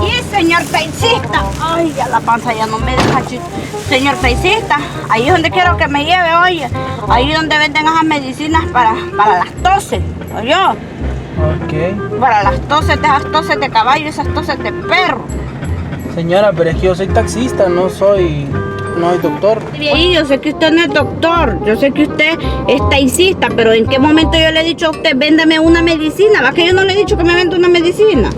allí, señor taxista. Ay, ya la panza ya no me deja, chito. Señor taxista, ahí es donde quiero que me lleve, oye. Ahí donde venden esas medicinas para las toses, ¿oyó? Ok. Para las toses, de esas toses de caballo, esas toses de perro. Señora, pero es que yo soy taxista, no soy doctor. Sí, yo sé que usted no es doctor, yo sé que usted es taxista, pero ¿en qué momento yo le he dicho a usted, véndame una medicina? ¿Va que yo no le he dicho que me venda una medicina?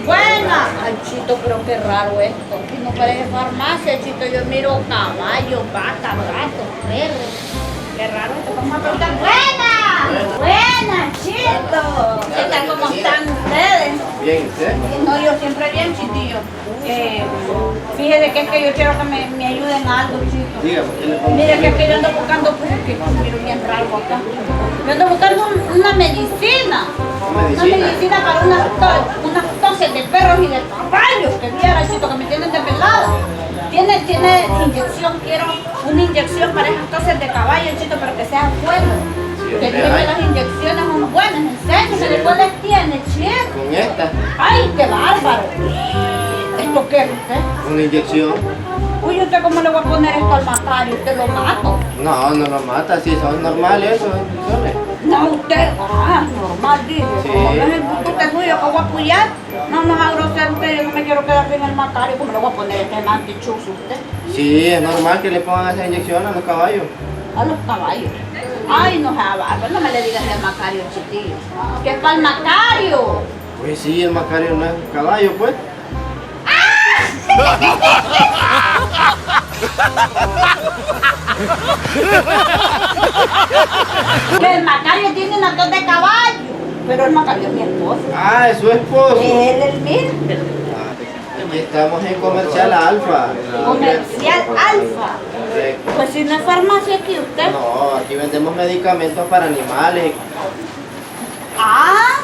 Buena. Ay, Chito, pero qué raro esto. Aquí no parece farmacia, Chito. Yo miro caballos, vacas, gatos, perros. Qué raro esto. Vamos a preguntar. Buena, Chito. ¿Qué tal? ¿Cómo están ustedes? Bien, ¿usted? No, yo siempre bien, Chitillo. Fíjese que es que yo quiero que me ayuden a algo, Chito. Dígame, ¿qué le pongo? Mire que es que yo ando buscando, pues es que miro bien raro acá. Yo ando buscando una medicina. Una medicina para unas toses de perros y de caballos que viera, Chito, que me tienen desvelada. Tiene inyección, quiero una inyección para esas toses de caballo, Chito, pero que sea buena. Que tiene las inyecciones son buenas, en serio, ¿cuáles tiene, Chito? Con esta, ¡Ay, qué bárbaro! ¿Esto qué es usted? una inyección. Uy, ¿usted cómo le va a poner esto al Macario? ¿Usted lo mato? No, no lo mata, sí, son normales esas inyecciones. No, usted, normal, dice. Sí. Como no es el usted suyo que voy a apoyar, no haga grosero usted, yo no me quiero quedar sin el Macario, ¿cómo le voy a poner este mantichuzo usted? Sí, es normal que le pongan esa inyección a los caballos. A los caballos. Ay, no sea bárbaro, no me le digas al Macario, chiquillo. ¿Qué es para el Macario? Pues sí, el Macario no es un caballo, pues. Que el Macario tiene una tos de caballo. Pero el Macario es mi esposo. Ah, es su esposo. Él es el mismo. Aquí estamos en Comercial Alfa. Comercial Alfa. Correcto. Pues si no es farmacia aquí usted. No, aquí vendemos medicamentos para animales. Ah,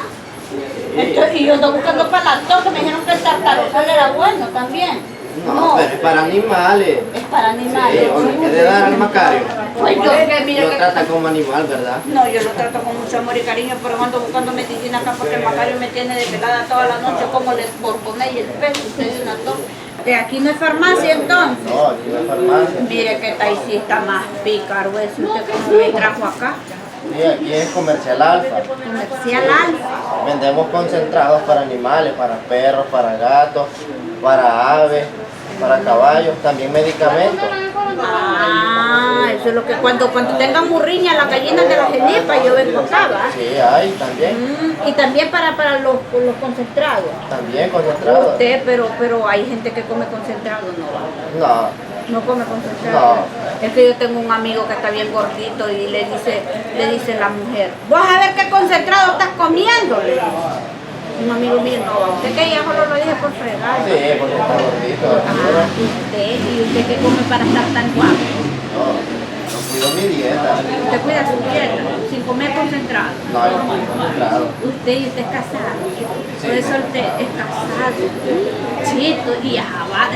Sí. y yo ando buscando para la tos, que me dijeron que el tartarosal era bueno también. No, pero es para animales. Es para Sí, animales. o le quiere dar al Macario. Pues yo que mire Lo que... trata como animal, ¿verdad? No, yo lo trato con mucho amor y cariño, pero ando buscando medicina acá porque el Macario me tiene desvelada toda la noche como le borboné y el peso, usted es una tos. De aquí no es farmacia entonces. No, aquí no es farmacia. Mire que taxista más pícaro es usted como me trajo acá. Sí, aquí es Comercial Alfa. Comercial Alfa. Vendemos concentrados para animales, para perros, para gatos, para aves, para caballos, también medicamentos. Ah, eso es lo que cuando tenga murriña las gallinas de la genipa yo vengo acá, ¿va? Sí, hay también. Y también para los concentrados. También concentrados. Usted, pero hay gente que come concentrado, ¿no va? No, No come concentrado. No. Es que yo tengo un amigo que está bien gordito y le dice la mujer, ¿vos a ver qué concentrado estás comiendo? Le dice. Un amigo mío, no, usted que ya solo lo dije por fregar. sí, porque está gordito. ¿Y usted qué come para estar tan guapo? No, no cuido mi dieta. Usted cuida su dieta, sin comer concentrado. No, yo no como concentrado. Usted es casado, por eso usted es casado, Chito, y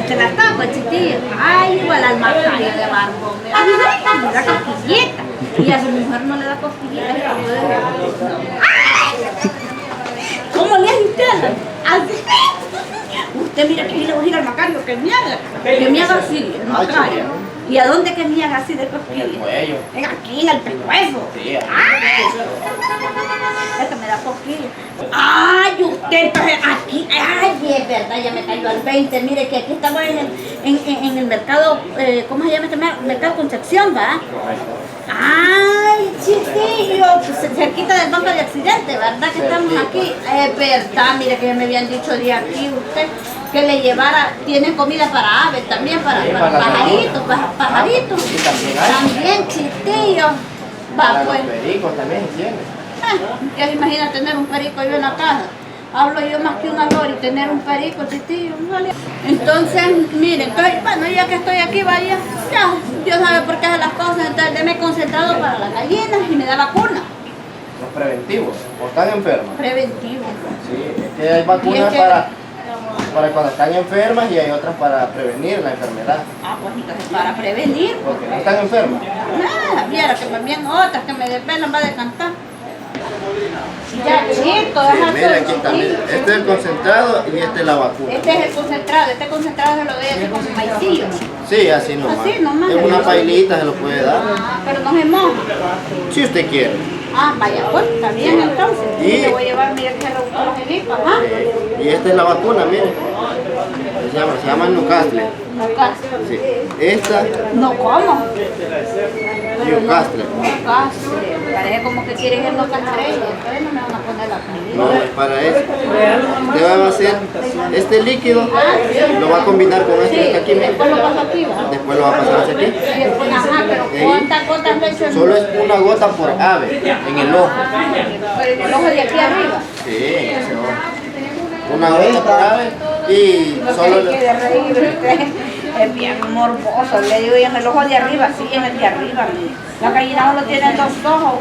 se la tapa, chiquillo. Ay, igual al Macario de barbón, le da cosquillita, y a su mujer no le da cosquillita. ¿Cómo le hace usted? Así. Usted mira que le voy a ir al Macario, que me haga así, el Macario. ¿Y a dónde que me haga así de En el cosquillas? cuello. Aquí, en el pescuezo. Sí, Esto me da cosquillas. Ay, usted, entonces aquí, ay, es verdad, ya me cayó al 20. Mire que aquí estamos en el mercado, ¿cómo se llama este mercado Concepción, va? Ay, chiquillo, pues, cerquita del banco de accidentes, ¿verdad que estamos aquí? Es verdad, mire que me habían dicho de aquí usted que le llevara, tienen comida para aves también, para pajaritos, pajaritos. Sí, también hay. También, chiquillo. Va, Para pues. los pericos también tiene. Ya se imagina tener un perico yo en la casa. Hablo yo más que una lora y tener un perico, chiquillo. ¿Vale? Entonces, miren, bueno, ya que estoy aquí, vaya, ya, Dios sabe por qué hace las cosas, entonces déme concentrado para las gallinas y me da vacuna. Los preventivos, o están enfermos. Preventivo. Sí, es que hay vacunas Y es que- para cuando están enfermas y hay otras para prevenir la enfermedad. Ah, pues entonces para prevenir. Porque no están enfermas. Nada, viera que me vienen otras que me desvelan, va a decantar. Ya, chico, Sí, mira, aquí está, mira. Este es el concentrado y este es la vacuna. Este es el concentrado, este concentrado se lo doy así como maicillo. Sí, así nomás. Así nomás. En una pailita se lo puede dar. Ah, pero no se moja. Si usted quiere. Ah, vaya, pues, está bien entonces. Y- Y le voy a llevar, mira que se rebuscó la jelipa, ¿ah? Y esta es la vacuna, mire. Se llama Newcastle. Newcastle. Sí. Esta, No, ¿cómo? Newcastle. Newcastle. Parece como que quieres el Newcastle. Entonces no me van a poner la No, jelipa. es para eso. Usted va a hacer este líquido, lo va a combinar con este que está aquí, mire. Después lo paso aquí, ¿va? Después lo va a pasar hacia aquí. Y después, ajá, pero ¿cuántas gotas le echan? Solo es una gota por ave en el ojo. Pero en el ojo de aquí arriba. Sí, ese ojo. Una gota por ave y solo Porque hay que reír, usted es bien morboso, le digo, y en el ojo de arriba, sí, en el de arriba. La gallina solo tiene 2 ojos.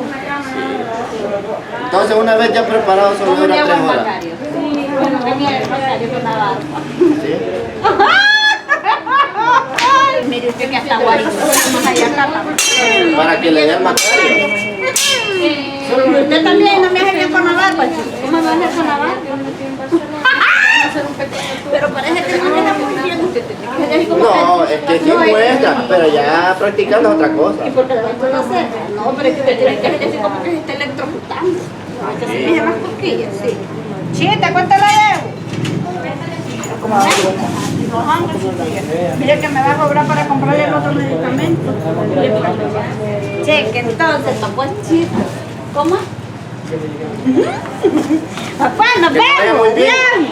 Entonces una vez ya preparado solo ¿Cómo dura le hago 3 al horas. Macario? Bueno, venía el Macario con la barba. ¿Sí? Ay, mire usted que hasta guarito, más allá acá. Para que le dé Macario. Y usted también no me hace bien con la barba, chico. ¿Cómo me va a hacer con la barba? Pero parece que no le da muy bien usted. No, es que sí muestra, pero ya practicando es otra cosa. ¿Y por qué la va a hacer? No, pero es que usted tiene que hacer así como que se está electrocutando. Ay, que se me hace más cosquillas, sí. Chita, ¿cuánto la llevo? Mire que me va a cobrar para comprarle el otro medicamento. Cheque, entonces, pues chita. ¿Cómo? Papá, nos Que vaya vemos. muy bien. Bien.